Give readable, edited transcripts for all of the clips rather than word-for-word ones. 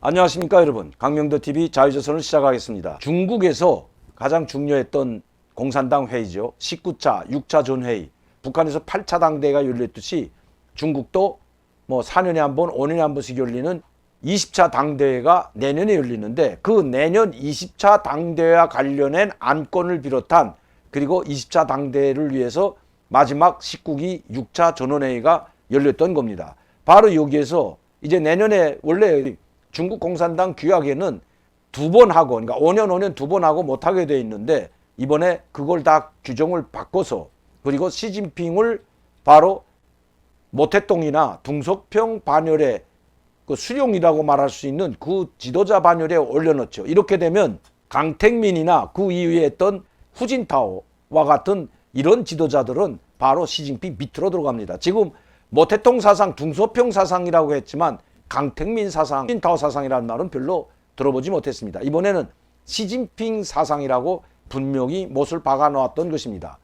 안녕하십니까 여러분. 강명도TV 자유조선을 시작하겠습니다. 중국에서 가장 중요했던 공산당 회의죠. 19차, 6차 전회의. 북한에서 8차 당대회가 열렸듯이 중국도 뭐 4년에 한 번, 5년에 한 번씩 열리는 20차 당대회가 내년에 열리는데, 그 내년 20차 당대회와 관련된 안건을 비롯한, 그리고 20차 당대회를 위해서 마지막 19기 6차 전원회의가 열렸던 겁니다. 바로 여기에서 이제 내년에 원래 중국 공산당 규약에는 2번 하고, 그러니까 5년 2번 하고 못하게 돼 있는데, 이번에 그걸 다 규정을 바꿔서, 그리고 시진핑을 바로 모태똥이나 둥석평 반열에 그 수령이라고 말할 수 있는 그 지도자 반열에 올려놓죠. 이렇게 되면 강택민이나 그 이후에 했던 후진타오와 같은 이런 지도자들은 바로 시진핑 밑으로 들어갑니다. 지금 모태똥 사상, 둥석평 사상이라고 했지만 강택민 사상, 후진타오 사상이라는 말은 별로 들어보지 못했습니다. 이번에는 시진핑 사상이라고 분명히 못을 박아 놓았던 것입니다.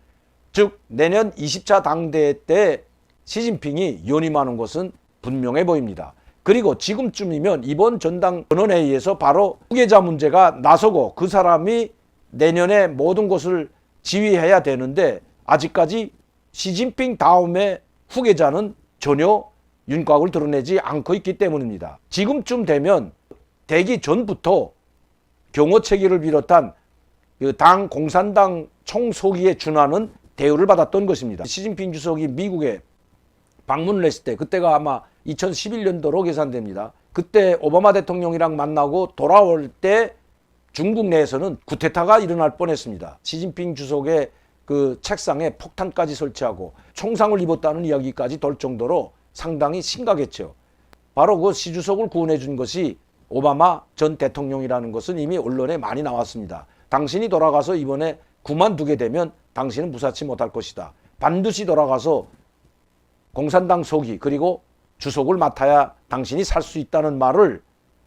즉 내년 20차 당대회 때 시진핑이 연임하는 것은 분명해 보입니다. 그리고 지금쯤이면 이번 전당 전원회의에서 바로 후계자 문제가 나서고 그 사람이 내년에 모든 것을 지휘해야 되는데, 아직까지 시진핑 다음에 후계자는 전혀 윤곽을 드러내지 않고 있기 때문입니다. 지금쯤 되면 되기 전부터 경호체계를 비롯한 그 당 공산당 총소기에 준하는 대우를 받았던 것입니다. 시진핑 주석이 미국에 방문을 했을 때, 그때가 아마 2011년도로 계산됩니다. 그때 오바마 대통령이랑 만나고 돌아올 때 중국 내에서는 쿠데타가 일어날 뻔했습니다. 시진핑 주석의 그 책상에 폭탄까지 설치하고 총상을 입었다는 이야기까지 돌 정도로 상당히 심각했죠. 바로 그 시 주석을 구원해 준 것이 오바마 전 대통령이라는 것은 이미 언론에 많이 나왔습니다. 당신이 돌아가서 이번에 그만두게 되면 당신은 무사치 못할 것이다. 반드시 돌아가서 공산당 서기 그리고 주석을 맡아야 당신이 살 수 있다는 말을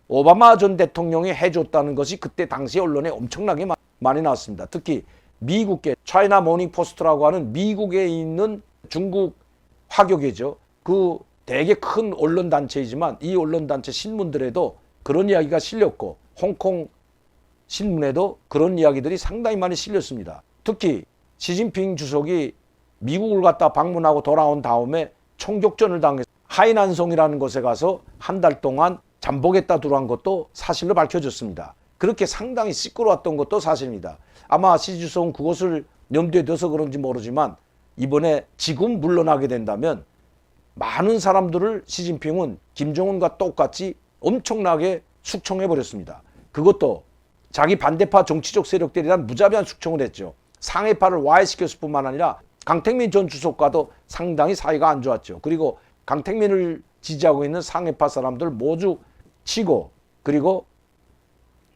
오바마 전 대통령이 해줬다는 것이 그때 당시 언론에 엄청나게 많이 나왔습니다. 특히 미국계 차이나 모닝 포스트라고 하는 미국에 있는 중국 화교계죠. 그 되게 큰 언론 단체이지만 이 언론 단체 신문들에도 그런 이야기가 실렸고, 홍콩 신문에도 그런 이야기들이 상당히 많이 실렸습니다. 특히 시진핑 주석이 미국을 갔다 방문하고 돌아온 다음에 총격전을 당해서 하이난성이라는 곳에 가서 한 달 동안 잠복했다 들어간 것도 사실로 밝혀졌습니다. 그렇게 상당히 시끄러웠던 것도 사실입니다. 아마 시 주석은 그것을 염두에 둬서 그런지 모르지만 이번에 지금 물러나게 된다면 많은 사람들을 시진핑은 김정은과 똑같이 엄청나게 숙청해버렸습니다. 그것도 자기 반대파 정치적 세력들에 대한 무자비한 숙청을 했죠. 상해파를 와해시켰을 뿐만 아니라 강택민 전 주석과도 상당히 사이가 안 좋았죠. 그리고 강택민을 지지하고 있는 상해파 사람들 모두 치고, 그리고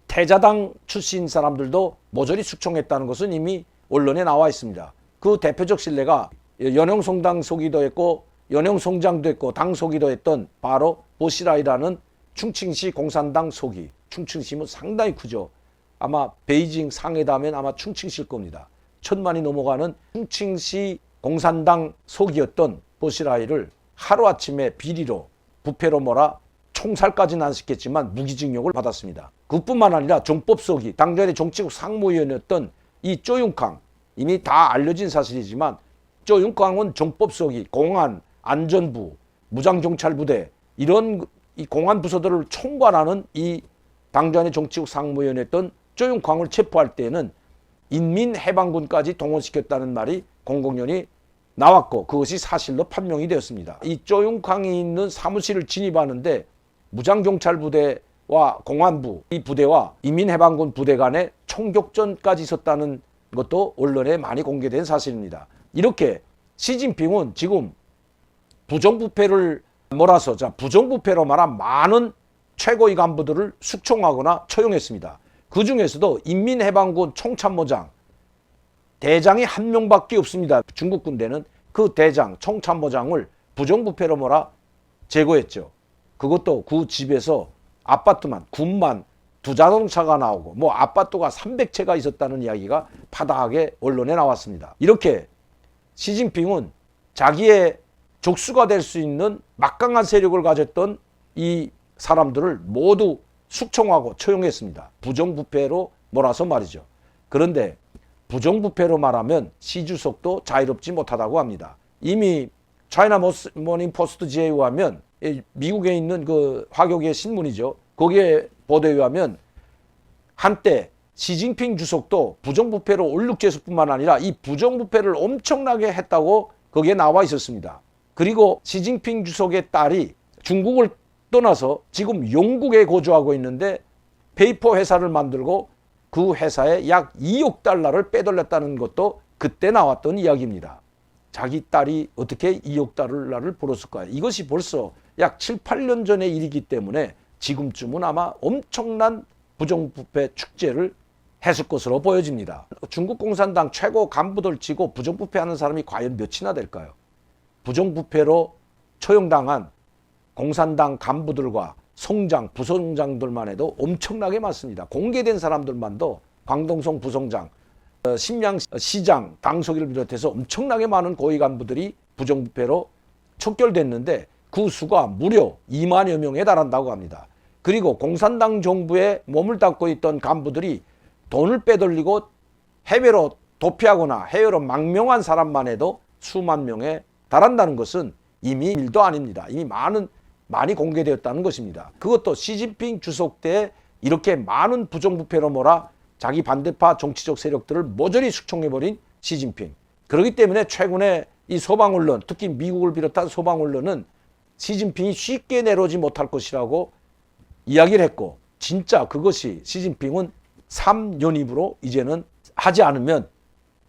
태자당 출신 사람들도 모조리 숙청했다는 것은 이미 언론에 나와 있습니다. 그 대표적 신뢰가 연영성당 소기도 했고 연영성장도 했고 당 소기도 했던 바로 보시라이라는 충칭시 공산당 소기. 충칭시면 상당히 크죠. 아마 베이징 상해다면 아마 충칭시일 겁니다. 1000만이 넘어가는 충칭시 공산당 소기였던 보시라이를 하루아침에 비리로 부패로 몰아 총살까지는 안 시켰지만 무기징역을 받았습니다. 그뿐만 아니라 정법 소기, 당전의 정치국 상무위원이었던 이 쪼윤캉, 이미 다 알려진 사실이지만 쪼윤캉은 정법 소기, 공안, 안전부, 무장경찰부대 이런 이 공안 부서들을 총괄하는 이 당전의 정치국 상무위원이었던 쪼윤캉을 체포할 때에는 인민해방군까지 동원시켰다는 말이 공공연히 나왔고, 그것이 사실로 판명이 되었습니다. 이 쪼윤캉이 있는 사무실을 진입하는데 무장경찰부대와 공안부 이 부대와 인민해방군 부대 간에 총격전까지 있었다는 것도 언론에 많이 공개된 사실입니다. 이렇게 시진핑은 지금 부정부패를 몰아서, 부정부패로 말한 많은 최고위 간부들을 숙청하거나 처형했습니다. 그 중에서도 인민해방군 총참모장, 대장이 한 명밖에 없습니다. 중국 군대는 그 대장, 총참모장을 부정부패로 몰아 제거했죠. 그것도 그 집에서 아파트만, 군만 2자동차가 나오고 뭐 아파트가 300채가 있었다는 이야기가 파다하게 언론에 나왔습니다. 이렇게 시진핑은 자기의 족수가 될 수 있는 막강한 세력을 가졌던 이 사람들을 모두 숙청하고 처형했습니다. 부정부패로 몰아서 말이죠. 그런데 부정부패로 말하면 시 주석도 자유롭지 못하다고 합니다. 이미 차이나 모닝 포스트지에 의하면 미국에 있는 그 화교계 신문이죠. 거기에 보도에 의하면 한때 시진핑 주석도 부정부패로 올육제수뿐만 아니라 이 부정부패를 엄청나게 했다고 거기에 나와 있었습니다. 그리고 시진핑 주석의 딸이 중국을 떠나서 지금 영국에 거주하고 있는데 페이퍼 회사를 만들고 그 회사에 약 2억 달러를 빼돌렸다는 것도 그때 나왔던 이야기입니다. 자기 딸이 어떻게 2억 달러를 벌었을까요? 이것이 벌써 약 7, 8년 전의 일이기 때문에 지금쯤은 아마 엄청난 부정부패 축제를 했을 것으로 보여집니다. 중국 공산당 최고 간부들 치고 부정부패하는 사람이 과연 몇이나 될까요? 부정부패로 처형당한 공산당 간부들과 송장, 부송장들만 해도 엄청나게 많습니다. 공개된 사람들만도 광동성 부송장, 심양시장, 당서기를 비롯해서 엄청나게 많은 고위 간부들이 부정부패로 척결됐는데 그 수가 무려 2만여 명에 달한다고 합니다. 그리고 공산당 정부에 몸을 닦고 있던 간부들이 돈을 빼돌리고 해외로 도피하거나 해외로 망명한 사람만 해도 수만 명에 달한다는 것은 이미 일도 아닙니다. 이미 많이 공개되었다는 것입니다. 그것도 시진핑 주석 때 이렇게 많은 부정부패로 몰아 자기 반대파 정치적 세력들을 모조리 숙청해버린 시진핑. 그렇기 때문에 최근에 이 서방 언론, 특히 미국을 비롯한 서방 언론은 시진핑이 쉽게 내려오지 못할 것이라고 이야기를 했고, 진짜 그것이 시진핑은 3연입으로 이제는 하지 않으면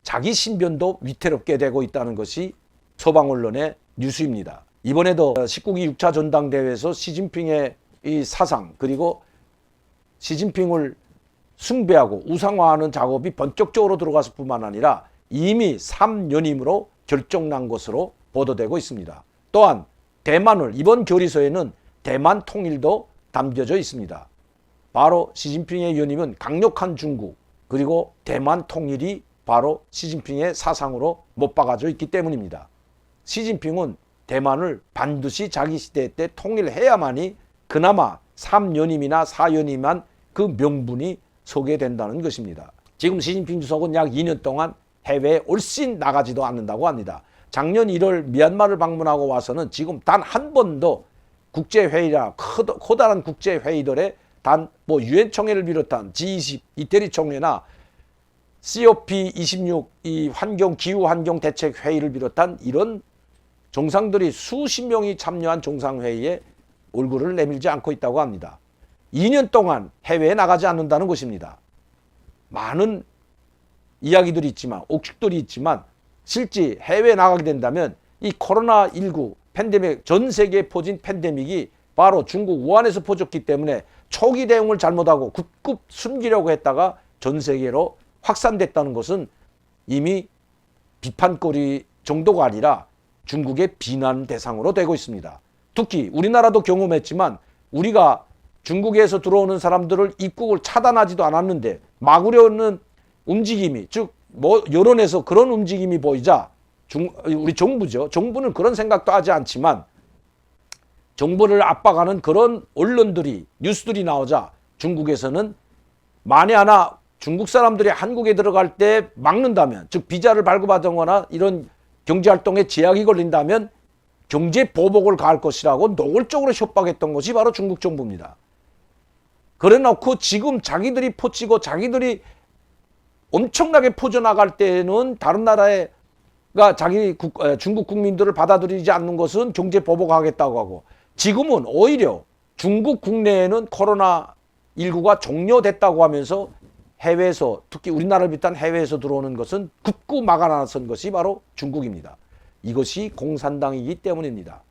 자기 신변도 위태롭게 되고 있다는 것이 서방 언론의 뉴스입니다. 이번에도 19기 6차 전당대회에서 시진핑의 이 사상 그리고 시진핑을 숭배하고 우상화하는 작업이 본격적으로 들어갔을 뿐만 아니라 이미 3연임으로 결정난 것으로 보도되고 있습니다. 또한 대만을 이번 결의서에는 대만 통일도 담겨져 있습니다. 바로 시진핑의 연임은 강력한 중국 그리고 대만 통일이 바로 시진핑의 사상으로 못 박아져 있기 때문입니다. 시진핑은 대만을 반드시 자기 시대 때 통일해야만이 그나마 3연임이나 4연임한 그 명분이 서게 된다는 것입니다. 지금 시진핑 주석은 약 2년 동안 해외에 얼씬 나가지도 않는다고 합니다. 작년 1월 미얀마를 방문하고 와서는 지금 단 한 번도 국제회의나 커다란 국제회의들에 단 유엔 총회를 비롯한 G20 이태리 총회나 COP26 이 기후 환경 대책 회의를 비롯한 이런 정상들이 수십 명이 참여한 정상회의에 얼굴을 내밀지 않고 있다고 합니다. 2년 동안 해외에 나가지 않는다는 것입니다. 많은 이야기들이 있지만 옥축들이 있지만 실제 해외에 나가게 된다면 이 코로나19 팬데믹, 전 세계에 퍼진 팬데믹이 바로 중국 우한에서 퍼졌기 때문에 초기 대응을 잘못하고 급급 숨기려고 했다가 전 세계로 확산됐다는 것은 이미 비판거리 정도가 아니라 중국의 비난 대상으로 되고 있습니다. 특히 우리나라도 경험했지만 우리가 중국에서 들어오는 사람들을 입국을 차단하지도 않았는데 막으려는 움직임이, 즉 여론에서 그런 움직임이 보이자 우리 정부죠. 정부는 그런 생각도 하지 않지만 정부를 압박하는 그런 언론들이 뉴스들이 나오자 중국에서는 만에 하나 중국 사람들이 한국에 들어갈 때 막는다면, 즉 비자를 발급하거나 이런 경제활동에 제약이 걸린다면 경제 보복을 가할 것이라고 노골적으로 협박했던 것이 바로 중국 정부입니다. 그래놓고 지금 자기들이 퍼치고 자기들이 엄청나게 퍼져나갈 때는 다른 나라가 중국 국민들을 받아들이지 않는 것은 경제 보복하겠다고 하고, 지금은 오히려 중국 국내에는 코로나19가 종료됐다고 하면서 해외에서, 특히 우리나라를 비롯한 해외에서 들어오는 것은 굳고 막아 나선 것이 바로 중국입니다. 이것이 공산당이기 때문입니다.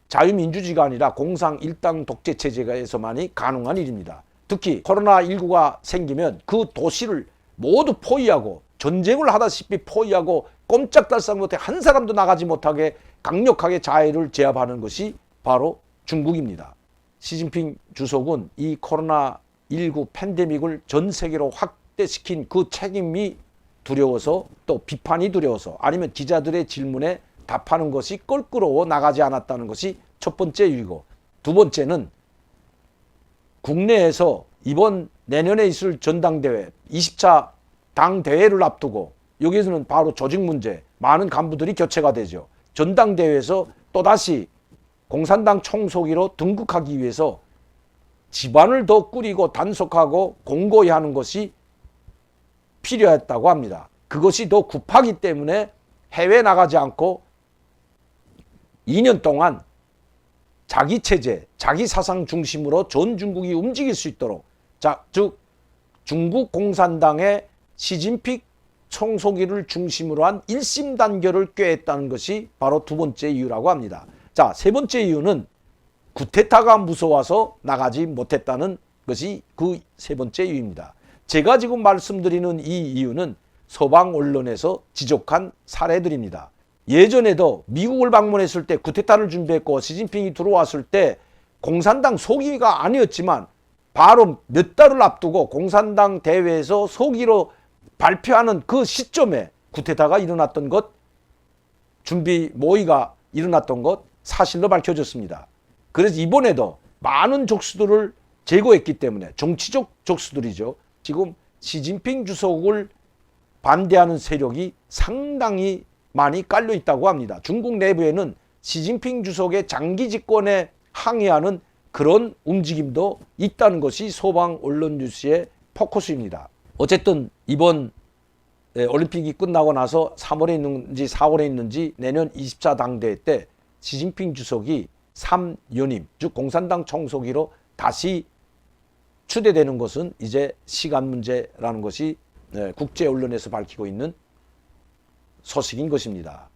자유민주주의가 아니라 공상 일당 독재 체제에서만이 가능한 일입니다. 특히 코로나19가 생기면 그 도시를 모두 포위하고 전쟁을 하다시피 포위하고 꼼짝달싹 못해 한 사람도 나가지 못하게 강력하게 자해를 제압하는 것이 바로 중국입니다. 시진핑 주석은 이 코로나19 팬데믹을 전 세계로 확대시킨 그 책임이 두려워서, 또 비판이 두려워서, 아니면 기자들의 질문에 답하는 것이 껄끄러워 나가지 않았다는 것이 첫 번째 이유고, 두 번째는 국내에서 이번 내년에 있을 전당대회 20차 당대회를 앞두고 여기에서는 바로 조직 문제, 많은 간부들이 교체가 되죠. 전당대회에서 또다시 공산당 총소기로 등극하기 위해서 집안을 더 꾸리고 단속하고 공고히 하는 것이 필요했다고 합니다. 그것이 더 급하기 때문에 해외 나가지 않고 2년 동안 자기 체제, 자기 사상 중심으로 전 중국이 움직일 수 있도록, 즉 중국 공산당의 시진핑 총소기를 중심으로 한 일심 단결을 꾀했다는 것이 바로 두 번째 이유라고 합니다. 자, 세 번째 이유는 쿠데타가 무서워서 나가지 못했다는 것이 그 세 번째 이유입니다. 제가 지금 말씀드리는 이 이유는 서방 언론에서 지적한 사례들입니다. 예전에도 미국을 방문했을 때 쿠데타를 준비했고 시진핑이 들어왔을 때 공산당 소기가 아니었지만 바로 몇 달을 앞두고 공산당 대회에서 소기로 발표하는 그 시점에 쿠데타가 일어났던 것, 준비 모의가 일어났던 것 사실로 밝혀졌습니다. 그래서 이번에도 많은 적수들을 제거했기 때문에, 정치적 적수들이죠. 지금 시진핑 주석을 반대하는 세력이 상당히 많이 깔려 있다고 합니다. 중국 내부에는 시진핑 주석의 장기 집권에 항의하는 그런 움직임도 있다는 것이 서방 언론 뉴스의 포커스입니다. 어쨌든 이번 올림픽이 끝나고 나서 3월에 있는지 4월에 있는지 내년 20차 당대회 때 시진핑 주석이 3연임, 즉 공산당 총소기로 다시 추대되는 것은 이제 시간 문제라는 것이 국제 언론에서 밝히고 있는 소식인 것입니다.